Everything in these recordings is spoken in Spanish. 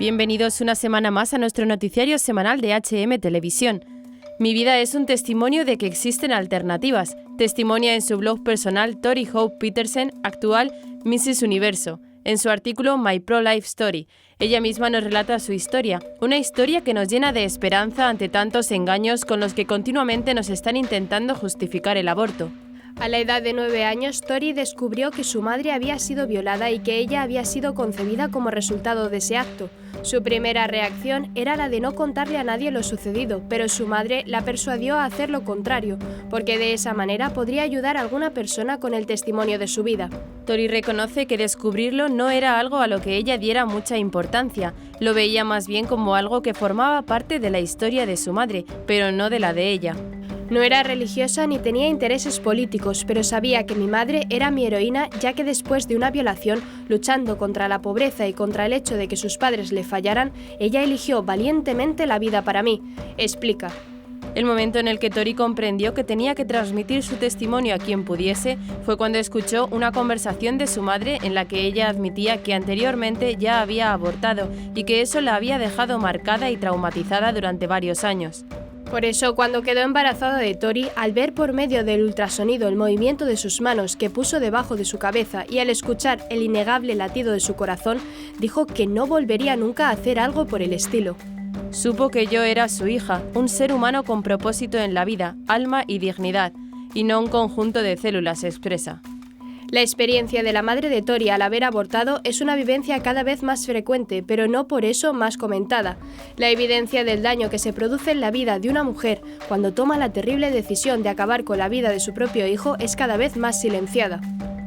Bienvenidos una semana más a nuestro noticiario semanal de HM Televisión. Mi vida es un testimonio de que existen alternativas, testimonia en su blog personal Tori Hope Petersen, actual Mrs. Universo, en su artículo My Pro-Life Story. Ella misma nos relata su historia, una historia que nos llena de esperanza ante tantos engaños con los que continuamente nos están intentando justificar el aborto. A la edad de 9 años, Tori descubrió que su madre había sido violada y que ella había sido concebida como resultado de ese acto. Su primera reacción era la de no contarle a nadie lo sucedido, pero su madre la persuadió a hacer lo contrario, porque de esa manera podría ayudar a alguna persona con el testimonio de su vida. Tori reconoce que descubrirlo no era algo a lo que ella diera mucha importancia, lo veía más bien como algo que formaba parte de la historia de su madre, pero no de la de ella. No era religiosa ni tenía intereses políticos, pero sabía que mi madre era mi heroína, ya que después de una violación, luchando contra la pobreza y contra el hecho de que sus padres le fallaran, ella eligió valientemente la vida para mí, explica. El momento en el que Tori comprendió que tenía que transmitir su testimonio a quien pudiese fue cuando escuchó una conversación de su madre en la que ella admitía que anteriormente ya había abortado y que eso la había dejado marcada y traumatizada durante varios años. Por eso, cuando quedó embarazada de Tori, al ver por medio del ultrasonido el movimiento de sus manos que puso debajo de su cabeza y al escuchar el innegable latido de su corazón, dijo que no volvería nunca a hacer algo por el estilo. Supo que yo era su hija, un ser humano con propósito en la vida, alma y dignidad, y no un conjunto de células, expresa. La experiencia de la madre de Tori al haber abortado es una vivencia cada vez más frecuente, pero no por eso más comentada. La evidencia del daño que se produce en la vida de una mujer cuando toma la terrible decisión de acabar con la vida de su propio hijo es cada vez más silenciada.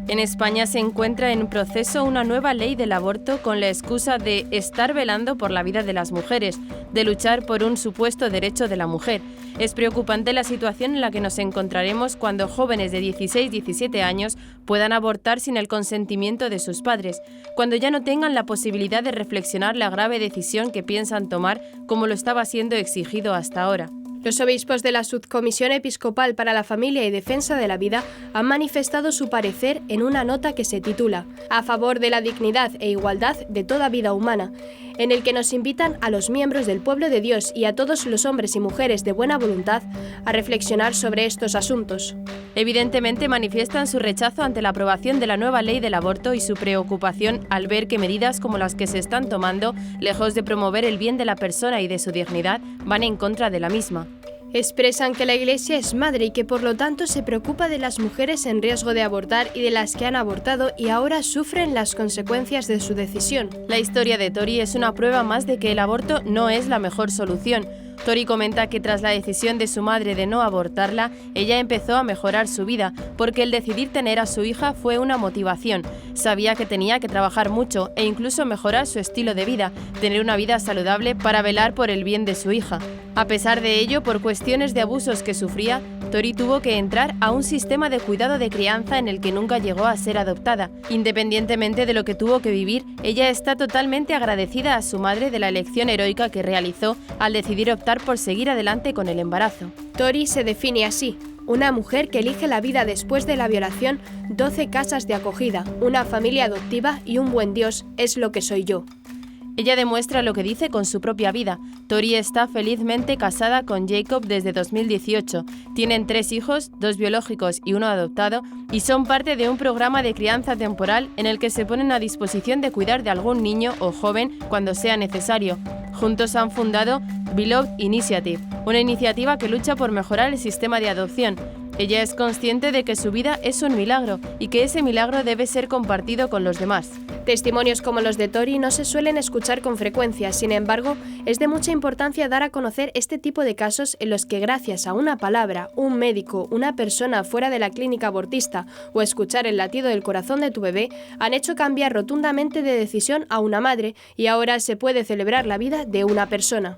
En España se encuentra en proceso una nueva ley del aborto con la excusa de estar velando por la vida de las mujeres, de luchar por un supuesto derecho de la mujer. Es preocupante la situación en la que nos encontraremos cuando jóvenes de 16-17 años puedan abortar sin el consentimiento de sus padres, cuando ya no tengan la posibilidad de reflexionar la grave decisión que piensan tomar como lo estaba siendo exigido hasta ahora. Los obispos de la Subcomisión Episcopal para la Familia y Defensa de la Vida han manifestado su parecer en una nota que se titula «A favor de la dignidad e igualdad de toda vida humana», en el que nos invitan a los miembros del pueblo de Dios y a todos los hombres y mujeres de buena voluntad a reflexionar sobre estos asuntos. Evidentemente manifiestan su rechazo ante la aprobación de la nueva ley del aborto y su preocupación al ver que medidas como las que se están tomando, lejos de promover el bien de la persona y de su dignidad, van en contra de la misma. Expresan que la Iglesia es madre y que por lo tanto se preocupa de las mujeres en riesgo de abortar y de las que han abortado y ahora sufren las consecuencias de su decisión. La historia de Tori es una prueba más de que el aborto no es la mejor solución. Tori comenta que tras la decisión de su madre de no abortarla, ella empezó a mejorar su vida, porque el decidir tener a su hija fue una motivación. Sabía que tenía que trabajar mucho e incluso mejorar su estilo de vida, tener una vida saludable para velar por el bien de su hija. A pesar de ello, por cuestiones de abusos que sufría, Tori tuvo que entrar a un sistema de cuidado de crianza en el que nunca llegó a ser adoptada. Independientemente de lo que tuvo que vivir, ella está totalmente agradecida a su madre de la elección heroica que realizó al decidir optar por seguir adelante con el embarazo. Tori se define así: una mujer que elige la vida después de la violación, 12 casas de acogida, una familia adoptiva y un buen Dios es lo que soy yo. Ella demuestra lo que dice con su propia vida. Tori está felizmente casada con Jacob desde 2018. Tienen 3 hijos, 2 biológicos y 1 adoptado, y son parte de un programa de crianza temporal en el que se ponen a disposición de cuidar de algún niño o joven cuando sea necesario. Juntos han fundado Beloved Initiative, una iniciativa que lucha por mejorar el sistema de adopción. Ella es consciente de que su vida es un milagro y que ese milagro debe ser compartido con los demás. Testimonios como los de Tori no se suelen escuchar con frecuencia, sin embargo, es de mucha importancia dar a conocer este tipo de casos en los que gracias a una palabra, un médico, una persona fuera de la clínica abortista o escuchar el latido del corazón de tu bebé han hecho cambiar rotundamente de decisión a una madre y ahora se puede celebrar la vida de una persona.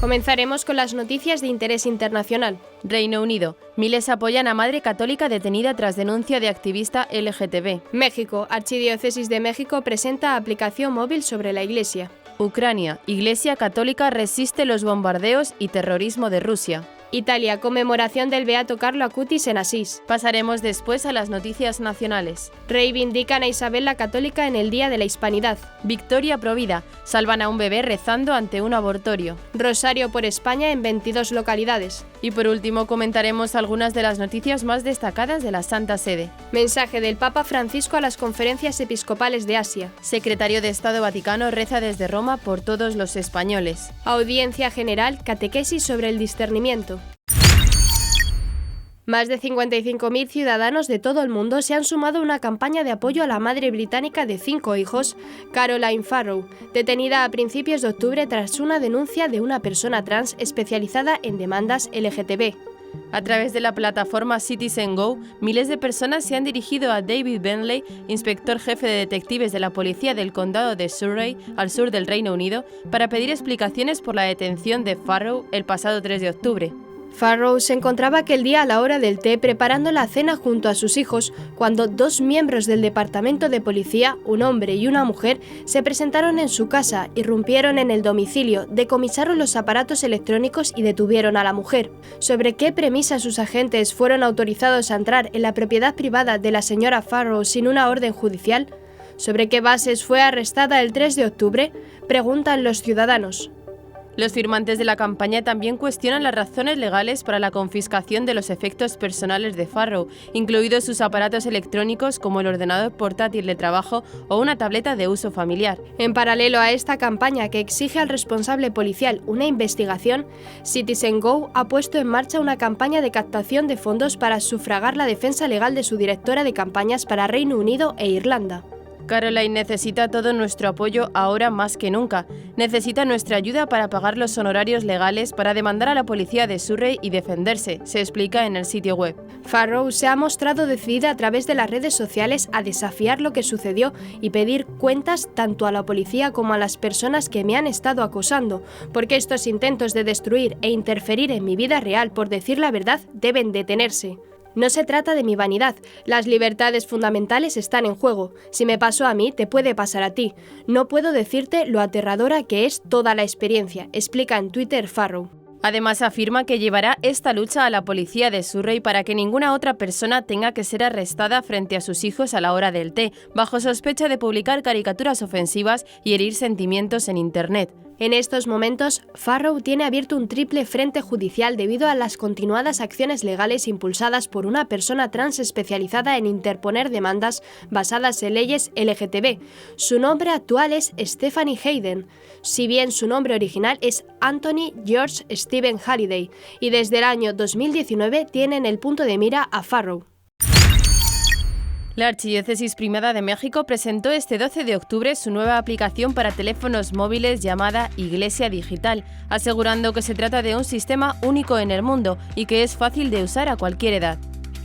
Comenzaremos con las noticias de interés internacional. Reino Unido. Miles apoyan a madre católica detenida tras denuncia de activista LGTB. México. Archidiócesis de México presenta aplicación móvil sobre la Iglesia. Ucrania. Iglesia católica resiste los bombardeos y terrorismo de Rusia. Italia, conmemoración del beato Carlo Acutis en Asís. Pasaremos después a las noticias nacionales. Reivindican a Isabel la Católica en el Día de la Hispanidad. Victoria Provida, salvan a un bebé rezando ante un abortorio. Rosario por España en 22 localidades. Y por último comentaremos algunas de las noticias más destacadas de la Santa Sede. Mensaje del Papa Francisco a las conferencias episcopales de Asia. Secretario de Estado Vaticano reza desde Roma por todos los españoles. Audiencia General, catequesis sobre el discernimiento. Más de 55.000 ciudadanos de todo el mundo se han sumado a una campaña de apoyo a la madre británica de 5 hijos, Caroline Farrow, detenida a principios de octubre tras una denuncia de una persona trans especializada en demandas LGTB. A través de la plataforma Citizen Go, miles de personas se han dirigido a David Bentley, inspector jefe de detectives de la policía del condado de Surrey, al sur del Reino Unido, para pedir explicaciones por la detención de Farrow el pasado 3 de octubre. Farrow se encontraba aquel día a la hora del té preparando la cena junto a sus hijos cuando 2 miembros del departamento de policía, un hombre y una mujer, se presentaron en su casa, irrumpieron en el domicilio, decomisaron los aparatos electrónicos y detuvieron a la mujer. ¿Sobre qué premisas sus agentes fueron autorizados a entrar en la propiedad privada de la señora Farrow sin una orden judicial? ¿Sobre qué bases fue arrestada el 3 de octubre? Preguntan los ciudadanos. Los firmantes de la campaña también cuestionan las razones legales para la confiscación de los efectos personales de Farrow, incluidos sus aparatos electrónicos como el ordenador portátil de trabajo o una tableta de uso familiar. En paralelo a esta campaña que exige al responsable policial una investigación, Citizen Go ha puesto en marcha una campaña de captación de fondos para sufragar la defensa legal de su directora de campañas para Reino Unido e Irlanda. Caroline necesita todo nuestro apoyo ahora más que nunca. Necesita nuestra ayuda para pagar los honorarios legales para demandar a la policía de Surrey y defenderse, se explica en el sitio web. Farrow se ha mostrado decidida a través de las redes sociales a desafiar lo que sucedió y pedir cuentas tanto a la policía como a las personas que me han estado acosando, porque estos intentos de destruir e interferir en mi vida real por decir la verdad deben detenerse. No se trata de mi vanidad, las libertades fundamentales están en juego. Si me pasó a mí, te puede pasar a ti. No puedo decirte lo aterradora que es toda la experiencia, explica en Twitter Farrow. Además afirma que llevará esta lucha a la policía de Surrey para que ninguna otra persona tenga que ser arrestada frente a sus hijos a la hora del té, bajo sospecha de publicar caricaturas ofensivas y herir sentimientos en Internet. En estos momentos, Farrow tiene abierto un triple frente judicial debido a las continuadas acciones legales impulsadas por una persona trans especializada en interponer demandas basadas en leyes LGTB. Su nombre actual es Stephanie Hayden, si bien su nombre original es Anthony George Stephen Halliday, y desde el año 2019 tiene en el punto de mira a Farrow. La Archidiócesis Primada de México presentó este 12 de octubre su nueva aplicación para teléfonos móviles llamada Iglesia Digital, asegurando que se trata de un sistema único en el mundo y que es fácil de usar a cualquier edad.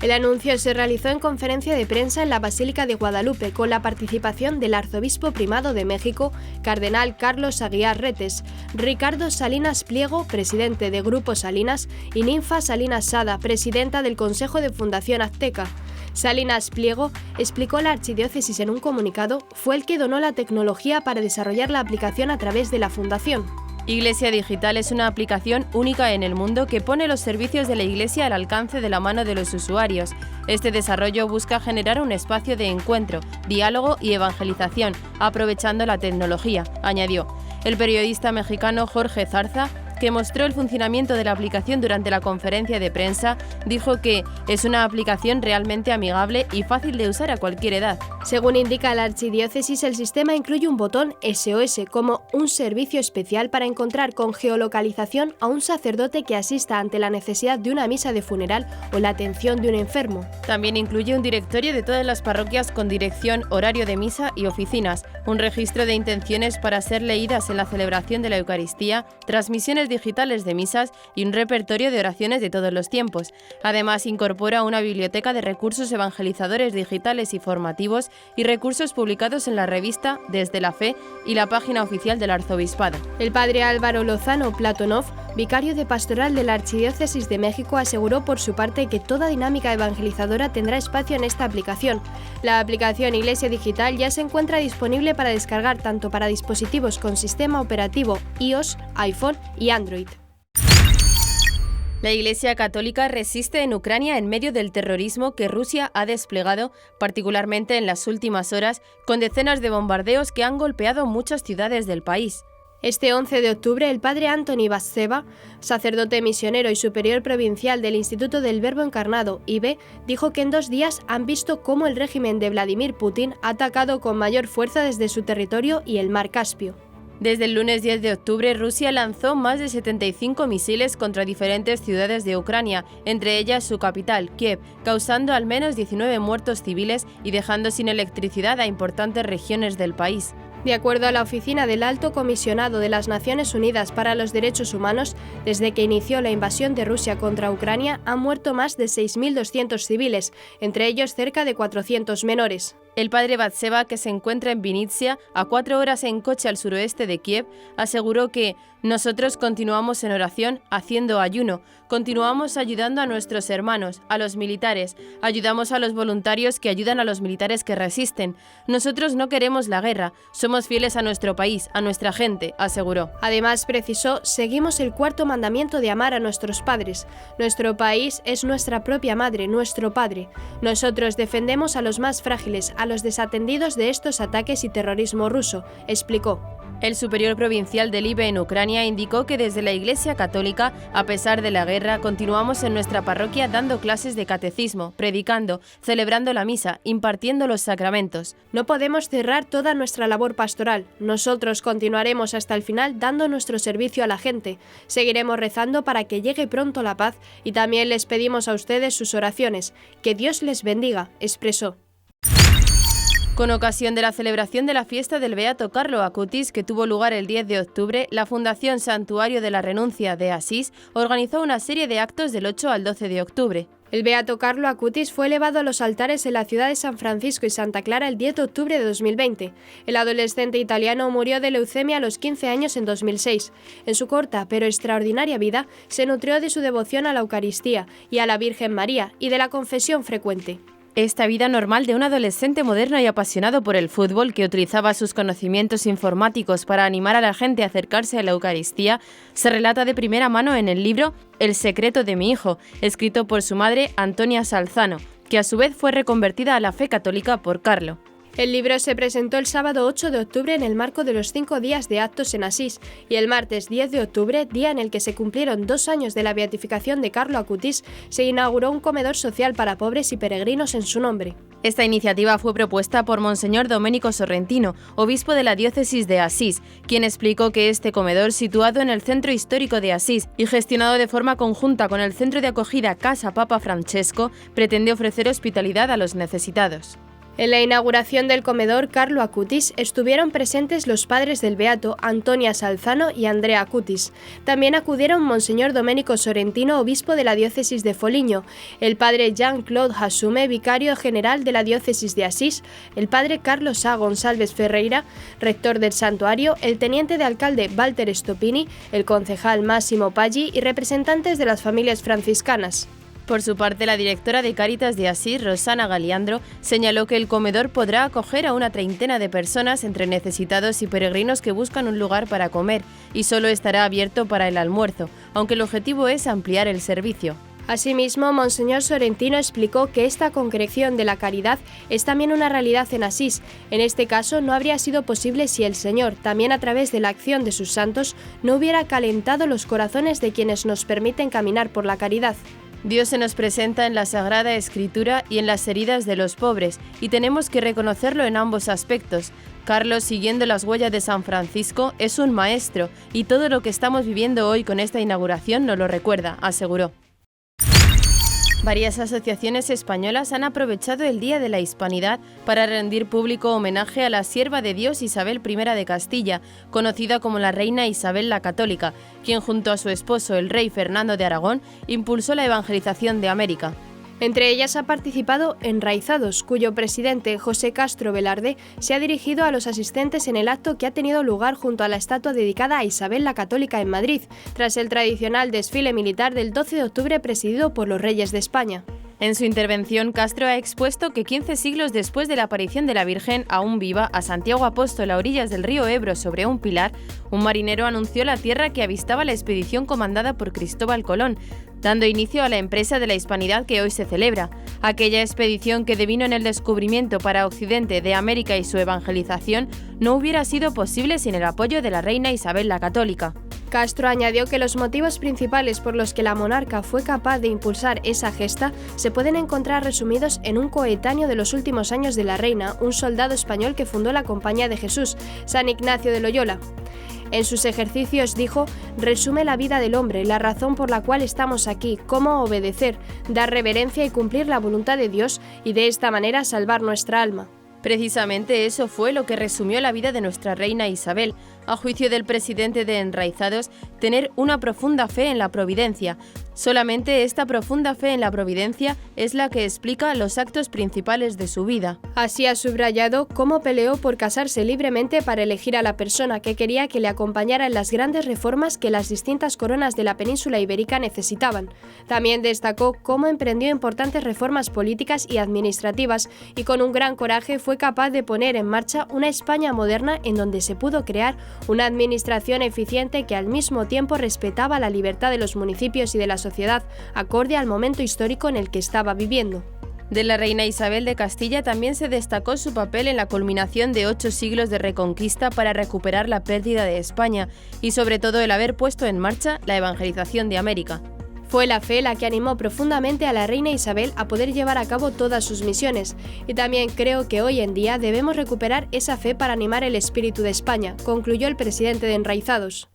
El anuncio se realizó en conferencia de prensa en la Basílica de Guadalupe con la participación del Arzobispo Primado de México, Cardenal Carlos Aguiar Retes, Ricardo Salinas Pliego, presidente de Grupo Salinas, y Ninfa Salinas Sada, presidenta del Consejo de Fundación Azteca. Salinas Pliego explicó a la Archidiócesis en un comunicado, fue el que donó la tecnología para desarrollar la aplicación a través de la Fundación. Iglesia Digital es una aplicación única en el mundo que pone los servicios de la Iglesia al alcance de la mano de los usuarios. Este desarrollo busca generar un espacio de encuentro, diálogo y evangelización, aprovechando la tecnología, añadió. El periodista mexicano Jorge Zarza, que mostró el funcionamiento de la aplicación durante la conferencia de prensa, dijo que es una aplicación realmente amigable y fácil de usar a cualquier edad. Según indica la Archidiócesis, el sistema incluye un botón SOS como un servicio especial para encontrar con geolocalización a un sacerdote que asista ante la necesidad de una misa de funeral o la atención de un enfermo. También incluye un directorio de todas las parroquias con dirección, horario de misa y oficinas, un registro de intenciones para ser leídas en la celebración de la Eucaristía, transmisiones digitales de misas y un repertorio de oraciones de todos los tiempos. Además, incorpora una biblioteca de recursos evangelizadores digitales y formativos y recursos publicados en la revista Desde la Fe y la página oficial del Arzobispado. El padre Álvaro Lozano Platonov, vicario de pastoral de la Archidiócesis de México, aseguró por su parte que toda dinámica evangelizadora tendrá espacio en esta aplicación. La aplicación Iglesia Digital ya se encuentra disponible para descargar tanto para dispositivos con sistema operativo iOS, iPhone y Android. La Iglesia Católica resiste en Ucrania en medio del terrorismo que Rusia ha desplegado, particularmente en las últimas horas, con decenas de bombardeos que han golpeado muchas ciudades del país. Este 11 de octubre, el padre Antoni Batseva, sacerdote misionero y superior provincial del Instituto del Verbo Encarnado, IB, dijo que en 2 días han visto cómo el régimen de Vladimir Putin ha atacado con mayor fuerza desde su territorio y el mar Caspio. Desde el lunes 10 de octubre, Rusia lanzó más de 75 misiles contra diferentes ciudades de Ucrania, entre ellas su capital, Kiev, causando al menos 19 muertos civiles y dejando sin electricidad a importantes regiones del país. De acuerdo a la Oficina del Alto Comisionado de las Naciones Unidas para los Derechos Humanos, desde que inició la invasión de Rusia contra Ucrania han muerto más de 6.200 civiles, entre ellos cerca de 400 menores. El padre Batseva, que se encuentra en Vinnytsia, a 4 horas en coche al suroeste de Kiev, aseguró que nosotros continuamos en oración, haciendo ayuno, continuamos ayudando a nuestros hermanos, a los militares, ayudamos a los voluntarios que ayudan a los militares que resisten. Nosotros no queremos la guerra, somos fieles a nuestro país, a nuestra gente, aseguró. Además, precisó, seguimos el 4º mandamiento de amar a nuestros padres. Nuestro país es nuestra propia madre, nuestro padre. Nosotros defendemos a los más frágiles, a los desatendidos de estos ataques y terrorismo ruso, explicó. El superior provincial del IBE en Ucrania indicó que desde la Iglesia Católica, a pesar de la guerra, continuamos en nuestra parroquia dando clases de catecismo, predicando, celebrando la misa, impartiendo los sacramentos. No podemos cerrar toda nuestra labor pastoral. Nosotros continuaremos hasta el final dando nuestro servicio a la gente. Seguiremos rezando para que llegue pronto la paz y también les pedimos a ustedes sus oraciones. Que Dios les bendiga, expresó. Con ocasión de la celebración de la fiesta del Beato Carlo Acutis, que tuvo lugar el 10 de octubre, la Fundación Santuario de la Renuncia de Asís organizó una serie de actos del 8 al 12 de octubre. El Beato Carlo Acutis fue elevado a los altares en la ciudad de San Francisco y Santa Clara el 10 de octubre de 2020. El adolescente italiano murió de leucemia a los 15 años en 2006. En su corta pero extraordinaria vida, se nutrió de su devoción a la Eucaristía y a la Virgen María y de la confesión frecuente. Esta vida normal de un adolescente moderno y apasionado por el fútbol que utilizaba sus conocimientos informáticos para animar a la gente a acercarse a la Eucaristía se relata de primera mano en el libro El secreto de mi hijo, escrito por su madre Antonia Salzano, que a su vez fue reconvertida a la fe católica por Carlo. El libro se presentó el sábado 8 de octubre en el marco de los 5 días de actos en Asís y el martes 10 de octubre, día en el que se cumplieron 2 años de la beatificación de Carlo Acutis, se inauguró un comedor social para pobres y peregrinos en su nombre. Esta iniciativa fue propuesta por Monseñor Domenico Sorrentino, obispo de la diócesis de Asís, quien explicó que este comedor, situado en el centro histórico de Asís y gestionado de forma conjunta con el centro de acogida Casa Papa Francesco, pretende ofrecer hospitalidad a los necesitados. En la inauguración del comedor Carlo Acutis estuvieron presentes los padres del beato Antonia Salzano y Andrea Acutis. También acudieron Monseñor Domenico Sorrentino, obispo de la diócesis de Foligno, el padre Jean-Claude Hasume, vicario general de la diócesis de Asís, el padre Carlos A. González Ferreira, rector del santuario, el teniente de alcalde Walter Stopini, el concejal Massimo Paggi y representantes de las familias franciscanas. Por su parte, la directora de Cáritas de Asís, Rosana Galiandro, señaló que el comedor podrá acoger a una treintena de personas entre necesitados y peregrinos que buscan un lugar para comer y solo estará abierto para el almuerzo, aunque el objetivo es ampliar el servicio. Asimismo, Monseñor Sorrentino explicó que esta concreción de la caridad es también una realidad en Asís. En este caso, no habría sido posible si el Señor, también a través de la acción de sus santos, no hubiera calentado los corazones de quienes nos permiten caminar por la caridad. Dios se nos presenta en la Sagrada Escritura y en las heridas de los pobres, y tenemos que reconocerlo en ambos aspectos. Carlos, siguiendo las huellas de San Francisco, es un maestro, y todo lo que estamos viviendo hoy con esta inauguración nos lo recuerda, aseguró. Varias asociaciones españolas han aprovechado el Día de la Hispanidad para rendir público homenaje a la sierva de Dios Isabel I de Castilla, conocida como la Reina Isabel la Católica, quien junto a su esposo, el rey Fernando de Aragón, impulsó la evangelización de América. Entre ellas ha participado Enraizados, cuyo presidente, José Castro Velarde, se ha dirigido a los asistentes en el acto que ha tenido lugar junto a la estatua dedicada a Isabel la Católica en Madrid, tras el tradicional desfile militar del 12 de octubre presidido por los Reyes de España. En su intervención, Castro ha expuesto que 15 siglos después de la aparición de la Virgen, aún viva, a Santiago Apóstol a orillas del río Ebro sobre un pilar, un marinero anunció la tierra que avistaba la expedición comandada por Cristóbal Colón, dando inicio a la empresa de la hispanidad que hoy se celebra. Aquella expedición que devino en el descubrimiento para Occidente de América y su evangelización no hubiera sido posible sin el apoyo de la reina Isabel la Católica. Castro añadió que los motivos principales por los que la monarca fue capaz de impulsar esa gesta se pueden encontrar resumidos en un coetáneo de los últimos años de la reina, un soldado español que fundó la Compañía de Jesús, San Ignacio de Loyola. En sus ejercicios dijo, resume la vida del hombre, la razón por la cual estamos aquí, cómo obedecer, dar reverencia y cumplir la voluntad de Dios y de esta manera salvar nuestra alma. Precisamente eso fue lo que resumió la vida de nuestra reina Isabel. A juicio del presidente de Enraizados, tener una profunda fe en la providencia. Solamente esta profunda fe en la providencia es la que explica los actos principales de su vida. Así ha subrayado cómo peleó por casarse libremente para elegir a la persona que quería que le acompañara en las grandes reformas que las distintas coronas de la península ibérica necesitaban. También destacó cómo emprendió importantes reformas políticas y administrativas y con un gran coraje fue capaz de poner en marcha una España moderna en donde se pudo crear una administración eficiente que al mismo tiempo respetaba la libertad de los municipios y de la sociedad, acorde al momento histórico en el que estaba viviendo. De la reina Isabel de Castilla también se destacó su papel en la culminación de 8 siglos de reconquista para recuperar la pérdida de España y sobre todo el haber puesto en marcha la evangelización de América. Fue la fe la que animó profundamente a la reina Isabel a poder llevar a cabo todas sus misiones, y también creo que hoy en día debemos recuperar esa fe para animar el espíritu de España, concluyó el presidente de Enraizados.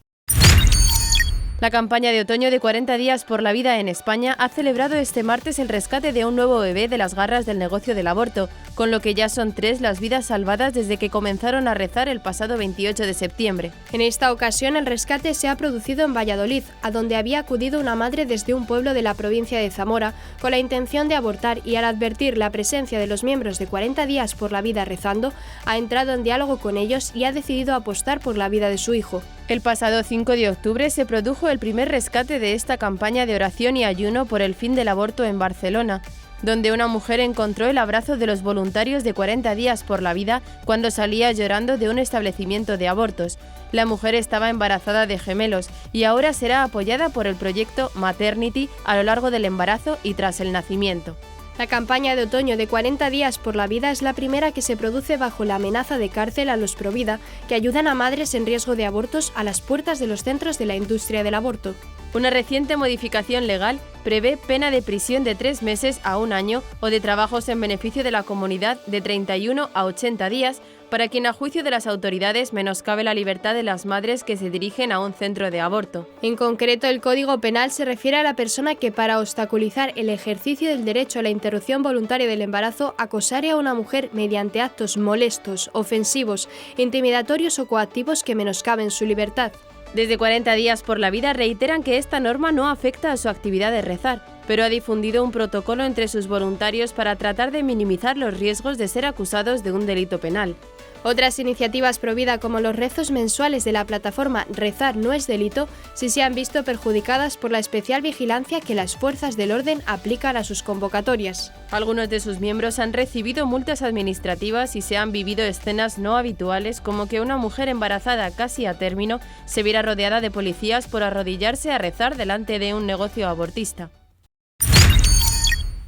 La campaña de otoño de 40 días por la vida en España ha celebrado este martes el rescate de un nuevo bebé de las garras del negocio del aborto, con lo que ya son 3 las vidas salvadas desde que comenzaron a rezar el pasado 28 de septiembre. En esta ocasión el rescate se ha producido en Valladolid, a donde había acudido una madre desde un pueblo de la provincia de Zamora con la intención de abortar y al advertir la presencia de los miembros de 40 días por la vida rezando, ha entrado en diálogo con ellos y ha decidido apostar por la vida de su hijo. El pasado 5 de octubre se produjo el primer rescate de esta campaña de oración y ayuno por el fin del aborto en Barcelona, donde una mujer encontró el abrazo de los voluntarios de 40 días por la vida cuando salía llorando de un establecimiento de abortos. La mujer estaba embarazada de gemelos y ahora será apoyada por el proyecto Maternity a lo largo del embarazo y tras el nacimiento. La campaña de otoño de 40 días por la vida es la primera que se produce bajo la amenaza de cárcel a los Provida, que ayudan a madres en riesgo de abortos a las puertas de los centros de la industria del aborto. Una reciente modificación legal prevé pena de prisión de 3 meses a 1 año o de trabajos en beneficio de la comunidad de 31 a 80 días para quien a juicio de las autoridades menoscabe la libertad de las madres que se dirigen a un centro de aborto. En concreto, el Código Penal se refiere a la persona que para obstaculizar el ejercicio del derecho a la interrupción voluntaria del embarazo acosare a una mujer mediante actos molestos, ofensivos, intimidatorios o coactivos que menoscaben su libertad. Desde 40 días por la vida reiteran que esta norma no afecta a su actividad de rezar, pero ha difundido un protocolo entre sus voluntarios para tratar de minimizar los riesgos de ser acusados de un delito penal. Otras iniciativas pro vida como los rezos mensuales de la plataforma Rezar no es delito sí se han visto perjudicadas por la especial vigilancia que las fuerzas del orden aplican a sus convocatorias. Algunos de sus miembros han recibido multas administrativas y se han vivido escenas no habituales como que una mujer embarazada casi a término se viera rodeada de policías por arrodillarse a rezar delante de un negocio abortista.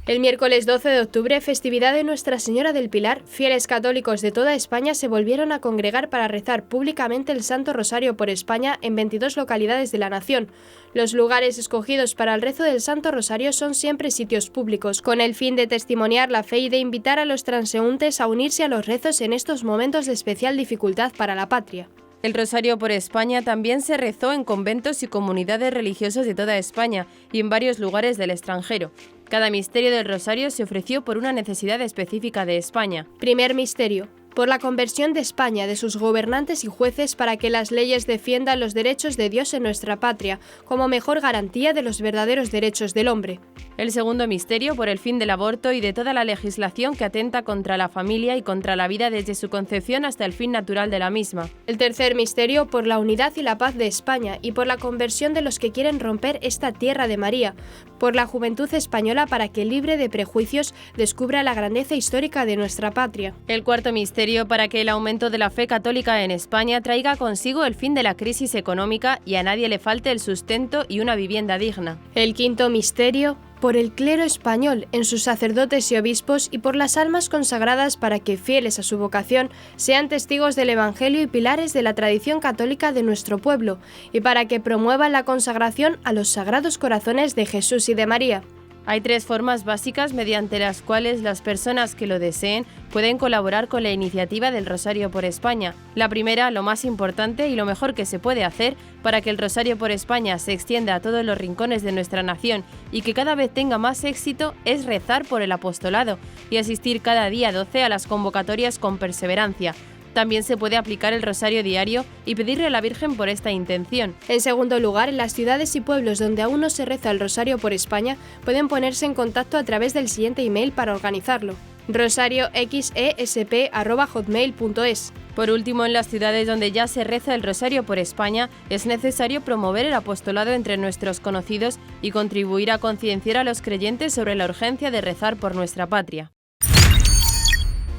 El miércoles 12 de octubre, festividad de Nuestra Señora del Pilar, fieles católicos de toda España se volvieron a congregar para rezar públicamente el Santo Rosario por España en 22 localidades de la nación. Los lugares escogidos para el rezo del Santo Rosario son siempre sitios públicos, con el fin de testimoniar la fe y de invitar a los transeúntes a unirse a los rezos en estos momentos de especial dificultad para la patria. El Rosario por España también se rezó en conventos y comunidades religiosas de toda España y en varios lugares del extranjero. Cada misterio del Rosario se ofreció por una necesidad específica de España. Primer misterio. por la conversión de España, de sus gobernantes y jueces para que las leyes defiendan los derechos de Dios en nuestra patria, como mejor garantía de los verdaderos derechos del hombre. El segundo misterio, por el fin del aborto y de toda la legislación que atenta contra la familia y contra la vida desde su concepción hasta el fin natural de la misma. El tercer misterio, por la unidad y la paz de España y por la conversión de los que quieren romper esta tierra de María, por la juventud española para que, libre de prejuicios, descubra la grandeza histórica de nuestra patria. El cuarto misterio, para que el aumento de la fe católica en España traiga consigo el fin de la crisis económica y a nadie le falte el sustento y una vivienda digna. El quinto misterio, por el clero español, en sus sacerdotes y obispos y por las almas consagradas para que, fieles a su vocación, sean testigos del Evangelio y pilares de la tradición católica de nuestro pueblo, y para que promuevan la consagración a los sagrados corazones de Jesús y de María. Hay tres formas básicas mediante las cuales las personas que lo deseen pueden colaborar con la iniciativa del Rosario por España. La primera, lo más importante y lo mejor que se puede hacer para que el Rosario por España se extienda a todos los rincones de nuestra nación y que cada vez tenga más éxito, es rezar por el apostolado y asistir cada día 12 a las convocatorias con perseverancia. También se puede aplicar el rosario diario y pedirle a la Virgen por esta intención. En segundo lugar, en las ciudades y pueblos donde aún no se reza el rosario por España, pueden ponerse en contacto a través del siguiente email para organizarlo: rosarioxesp@hotmail.es. Por último, en las ciudades donde ya se reza el rosario por España, es necesario promover el apostolado entre nuestros conocidos y contribuir a concienciar a los creyentes sobre la urgencia de rezar por nuestra patria.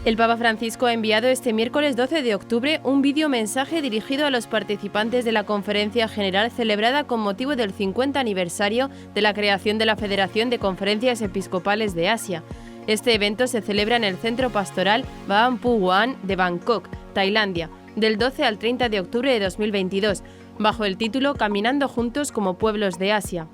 El Papa Francisco ha enviado este miércoles 12 de octubre un videomensaje dirigido a los participantes de la Conferencia General celebrada con motivo del 50 aniversario de la creación de la Federación de Conferencias Episcopales de Asia. Este evento se celebra en el Centro Pastoral Baam Phu Wan de Bangkok, Tailandia, del 12 al 30 de octubre de 2022, bajo el título Caminando juntos como pueblos de Asia.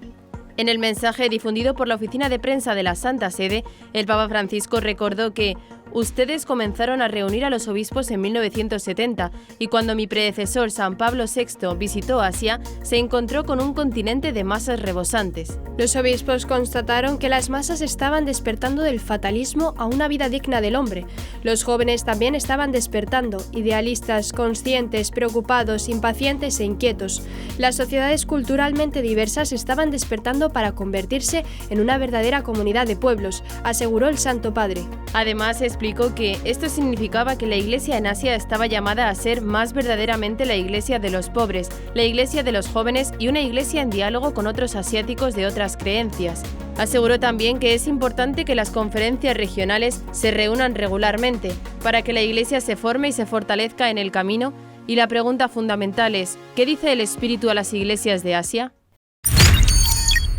En el mensaje difundido por la Oficina de Prensa de la Santa Sede, el Papa Francisco recordó que ustedes comenzaron a reunir a los obispos en 1970 y cuando mi predecesor San Pablo VI visitó Asia, se encontró con un continente de masas rebosantes. Los obispos constataron que las masas estaban despertando del fatalismo a una vida digna del hombre. Los jóvenes también estaban despertando, idealistas, conscientes, preocupados, impacientes e inquietos. Las sociedades culturalmente diversas estaban despertando para convertirse en una verdadera comunidad de pueblos, aseguró el Santo Padre. Además, explicó que esto significaba que la Iglesia en Asia estaba llamada a ser más verdaderamente la Iglesia de los pobres, la Iglesia de los jóvenes y una Iglesia en diálogo con otros asiáticos de otras creencias. Aseguró también que es importante que las conferencias regionales se reúnan regularmente para que la Iglesia se forme y se fortalezca en el camino, y la pregunta fundamental es, ¿qué dice el Espíritu a las iglesias de Asia?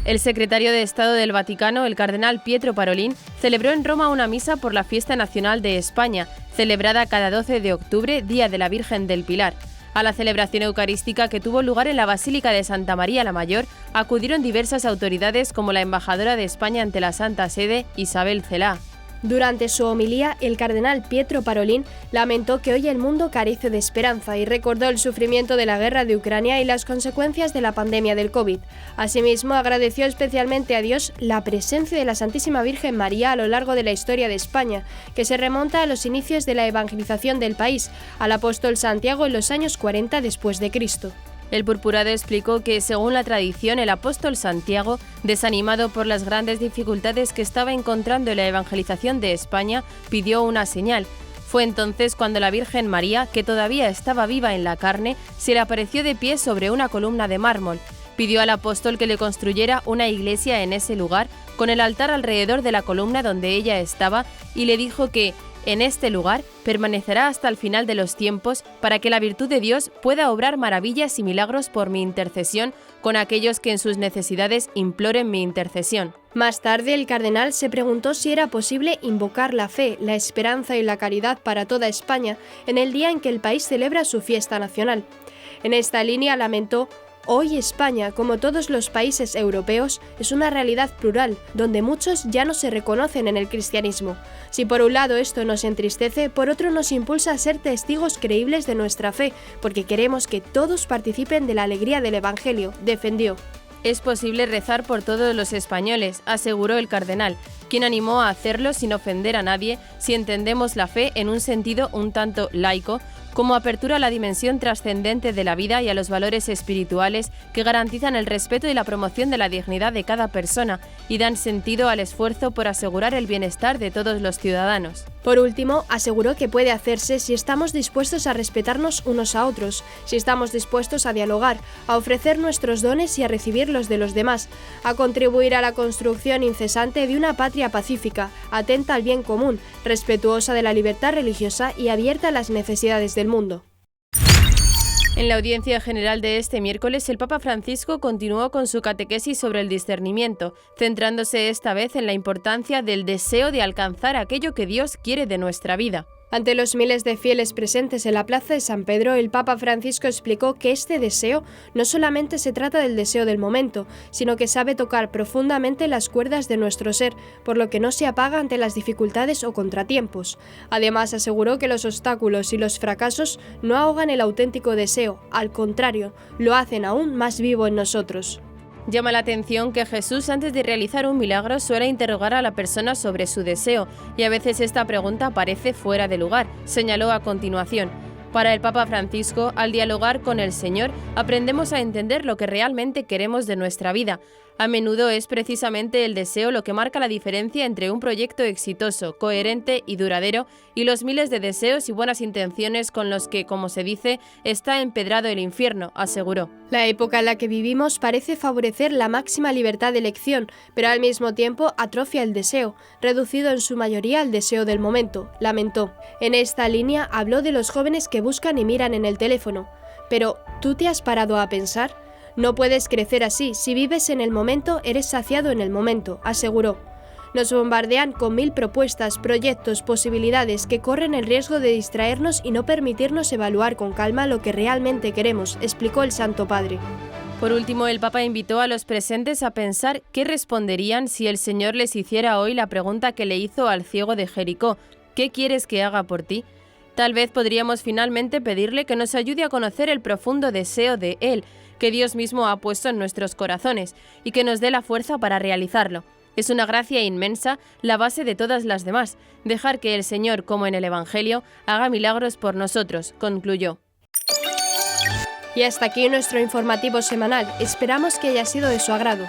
El secretario de Estado del Vaticano, el cardenal Pietro Parolin, celebró en Roma una misa por la Fiesta Nacional de España, celebrada cada 12 de octubre, Día de la Virgen del Pilar. A la celebración eucarística que tuvo lugar en la Basílica de Santa María la Mayor, acudieron diversas autoridades como la embajadora de España ante la Santa Sede, Isabel Celá. Durante su homilía, el cardenal Pietro Parolin lamentó que hoy el mundo carece de esperanza y recordó el sufrimiento de la guerra de Ucrania y las consecuencias de la pandemia del COVID. Asimismo, agradeció especialmente a Dios la presencia de la Santísima Virgen María a lo largo de la historia de España, que se remonta a los inicios de la evangelización del país, al apóstol Santiago en los años 40 después de Cristo. El purpurado explicó que, según la tradición, el apóstol Santiago, desanimado por las grandes dificultades que estaba encontrando en la evangelización de España, pidió una señal. Fue entonces cuando la Virgen María, que todavía estaba viva en la carne, se le apareció de pie sobre una columna de mármol. Pidió al apóstol que le construyera una iglesia en ese lugar, con el altar alrededor de la columna donde ella estaba, y le dijo que en este lugar permanecerá hasta el final de los tiempos para que la virtud de Dios pueda obrar maravillas y milagros por mi intercesión con aquellos que en sus necesidades imploren mi intercesión. Más tarde, el cardenal se preguntó si era posible invocar la fe, la esperanza y la caridad para toda España en el día en que el país celebra su fiesta nacional. En esta línea lamentó: hoy España, como todos los países europeos, es una realidad plural, donde muchos ya no se reconocen en el cristianismo. Si por un lado esto nos entristece, por otro nos impulsa a ser testigos creíbles de nuestra fe, porque queremos que todos participen de la alegría del Evangelio, defendió. Es posible rezar por todos los españoles, aseguró el cardenal, quien animó a hacerlo sin ofender a nadie si entendemos la fe en un sentido un tanto laico, como apertura a la dimensión trascendente de la vida y a los valores espirituales que garantizan el respeto y la promoción de la dignidad de cada persona y dan sentido al esfuerzo por asegurar el bienestar de todos los ciudadanos. Por último, aseguró que puede hacerse si estamos dispuestos a respetarnos unos a otros, si estamos dispuestos a dialogar, a ofrecer nuestros dones y a recibir los de los demás, a contribuir a la construcción incesante de una patria pacífica, atenta al bien común, respetuosa de la libertad religiosa y abierta a las necesidades del mundo. En la audiencia general de este miércoles, el Papa Francisco continuó con su catequesis sobre el discernimiento, centrándose esta vez en la importancia del deseo de alcanzar aquello que Dios quiere de nuestra vida. Ante los miles de fieles presentes en la plaza de San Pedro, el Papa Francisco explicó que este deseo no solamente se trata del deseo del momento, sino que sabe tocar profundamente las cuerdas de nuestro ser, por lo que no se apaga ante las dificultades o contratiempos. Además, aseguró que los obstáculos y los fracasos no ahogan el auténtico deseo, al contrario, lo hacen aún más vivo en nosotros. Llama la atención que Jesús, antes de realizar un milagro, suele interrogar a la persona sobre su deseo, y a veces esta pregunta parece fuera de lugar, señaló a continuación. Para el Papa Francisco, al dialogar con el Señor, aprendemos a entender lo que realmente queremos de nuestra vida. A menudo es precisamente el deseo lo que marca la diferencia entre un proyecto exitoso, coherente y duradero y los miles de deseos y buenas intenciones con los que, como se dice, está empedrado el infierno, aseguró. La época en la que vivimos parece favorecer la máxima libertad de elección, pero al mismo tiempo atrofia el deseo, reducido en su mayoría al deseo del momento, lamentó. En esta línea habló de los jóvenes que buscan y miran en el teléfono. Pero, ¿tú te has parado a pensar? No puedes crecer así, si vives en el momento, eres saciado en el momento, aseguró. Nos bombardean con 1000 propuestas, proyectos, posibilidades que corren el riesgo de distraernos y no permitirnos evaluar con calma lo que realmente queremos, explicó el Santo Padre. Por último, el Papa invitó a los presentes a pensar qué responderían si el Señor les hiciera hoy la pregunta que le hizo al ciego de Jericó: ¿qué quieres que haga por ti? Tal vez podríamos finalmente pedirle que nos ayude a conocer el profundo deseo de Él, que Dios mismo ha puesto en nuestros corazones, y que nos dé la fuerza para realizarlo. Es una gracia inmensa, la base de todas las demás, dejar que el Señor, como en el Evangelio, haga milagros por nosotros, concluyó. Y hasta aquí nuestro informativo semanal. Esperamos que haya sido de su agrado.